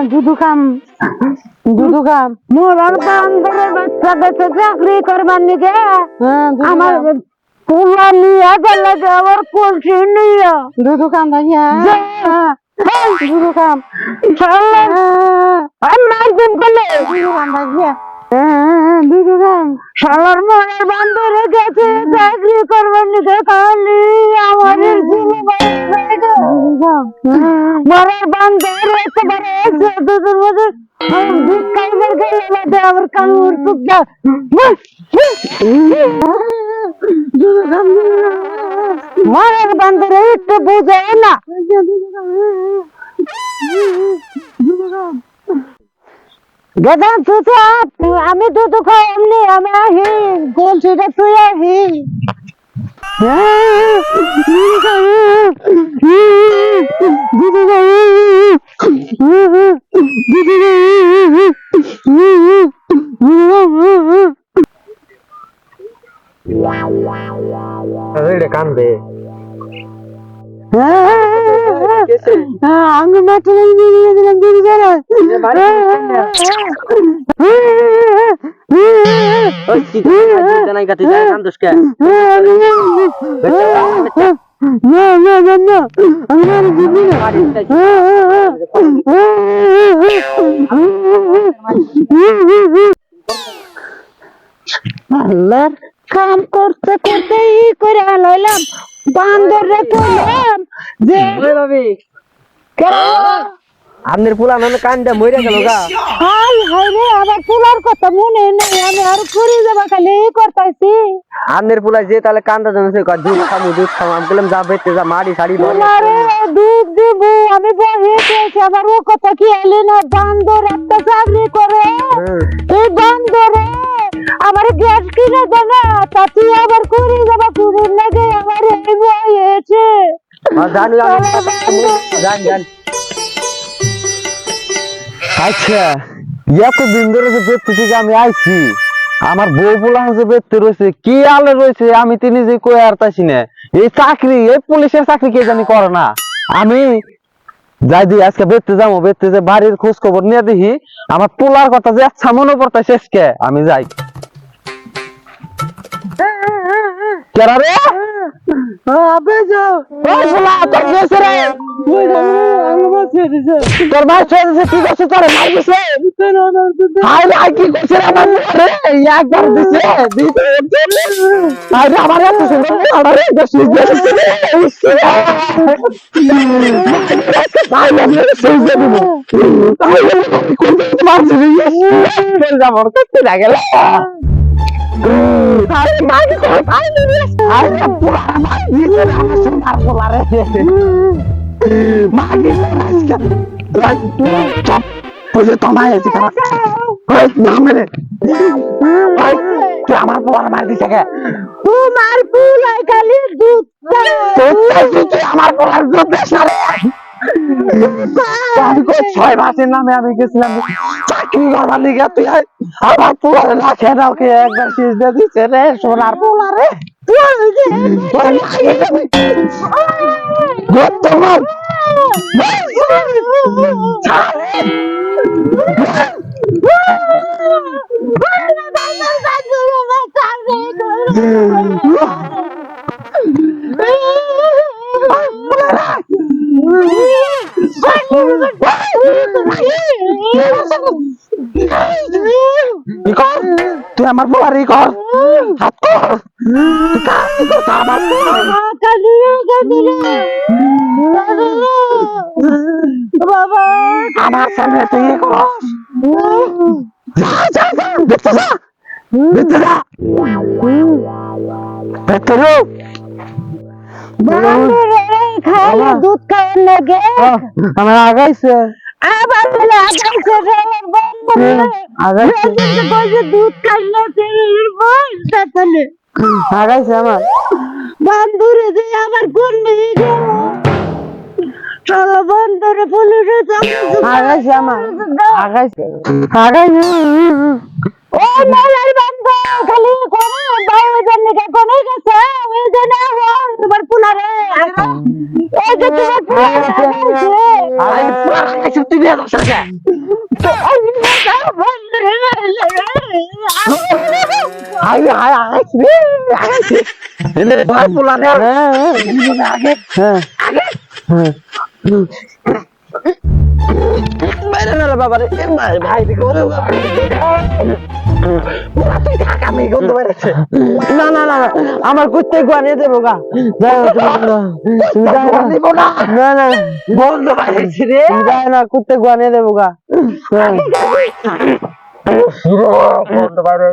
দুধু খাম মোর আর বান্দরের বাচ্চা বেঁচে চাকরি করবার নিকে আমার পুলা নিয়ে গেলে আবার কলসি নিয়ে দুধু খাম ভাইয়া দুধু খাম আমার দিন করলে দুধু খাম ভাইয়া দুধু খাম শালার মনের বান্দরে গেছে চাকরি করবার নিকে খালি আমার মনের বান্দর একেবারে দুধুর মধ্যে দুধ খাইবার গেলে আবার কামড় টুকটা মনের বান্দরে একটু বুঝে না গেদান তুই আমি দুধ খাইনি আমি আহি গোলছিটা তুই আহি কান্দে আঙ্গ মাঠে দিলাম দিদি যারা আল্লাহর কাম করতে করতে ই করে লইলাম বান্দর রে কইলাম যে আপনার পোলা মানে কান্দা মরে গেল গা হাই হাই রে আবার পোলার কথা মনে নেই আমি আর করে যাবা খালি করতেছি আপনার পোলা যে তাহলে কান্দা জমেছে দুধ খামু আমি বললাম যা বেঁচে যা মাড়ি শাড়ি পোলারে দুধ দিব আমি বহে পেয়েছি আবার ও কথা কি এলে না বান্দর একটা চাকরি করে এই বান্দরে আমার গ্যাস কিনে দেনা তাতে আবার করে যাবা কুড়ির লাগে আমার এই বয়েছে জানি জান আচ্ছা এতদিন ধরে যে বেঁচতে থেকে আমি আইছি আমার বউ পোলা যে বেঁচতে রয়েছে কি আলে রয়েছে আমি তো নিজে কই আর তাইছি না এই চাকরি এই পুলিশের চাকরি কে জানি করে না আমি যাই দি আজকে বেঁচতে যাবো বেঁচতে যে বাড়ির খোঁজ খবর নিয়ে দেখি আমার পোলার কথা যে আচ্ছা মনে পড়তে শেষকে আমি যাই কেরা রে আবে যাও ওই পোলা তোর গেছে রে তোর মার ছেড়ে কি করছে তোরে মার গেছে হাই হাই কি করছে আমার রে একবার দিছে দিতে আই রে আমার এত সুন্দর আরে গেছে তাই আমি সেই যে দিব তাই কোন মারছে রে যাব করতে লাগেল আরে মার কো আই রে আরে পুরা মার দিছে আমার সুন্দর পোলা রে মাগে চপ পয়সা তোমায় আছে খারাপ ওই না মেরে ওই তুই আমার পোলা মার দিছে কে তোমার পুলাই খালি দুধ তুই আমার পোলার দুধ দেশারে আমি কই 6 মাসের নামে আমি গেছিলাম চাকরি করবার লিগে তুই আমার পোলার না খেয়ে দাও কে একবার শেষ দিয়ে দিছে রে সোনার পোলা রে তোমার তুই আমার পোলারই কর হাত কর আমার বাবা আমার সামনে তুই কর যা যা দেখতে যা দেখতে যা দেখতে যা খাইলে দুধ খাওয়ার লাগে আমার আগাইছে আবার বলে আগাইছে আগাইছে দুধ খাইলে তাহলে আগাইছে আমার বান্ধুরে যে আমার কোন মেয়ে গেল চলো বান্ধুরে পুলিশে আগাইছে আমার আগাইছে আগাইছে ও মেলার বন্ধ খালি করে বাউ জন্য কে কোনে গেছে ওই জন্য তোমার পুনারে এই যে তোমার পুনারে আরে পুরা খাইছিস তুই বিয়া করছিস কে? তো ওই বন্ধ রে আই আই আইছি এনে ভাই পোলা রে আগে আগে বাইরে না বাবা রে ভাই করে তুই থাক আমি গন্ধ বাইরেছে না না না আমার কুত্তে গুয়ানিয়ে দেবো গা যাই তুমি যাই না দেবো না না না গন্ধ বাইরেছে রে যাই না কুত্তে গুয়ানিয়ে দেবো গা গন্ধ বাইরে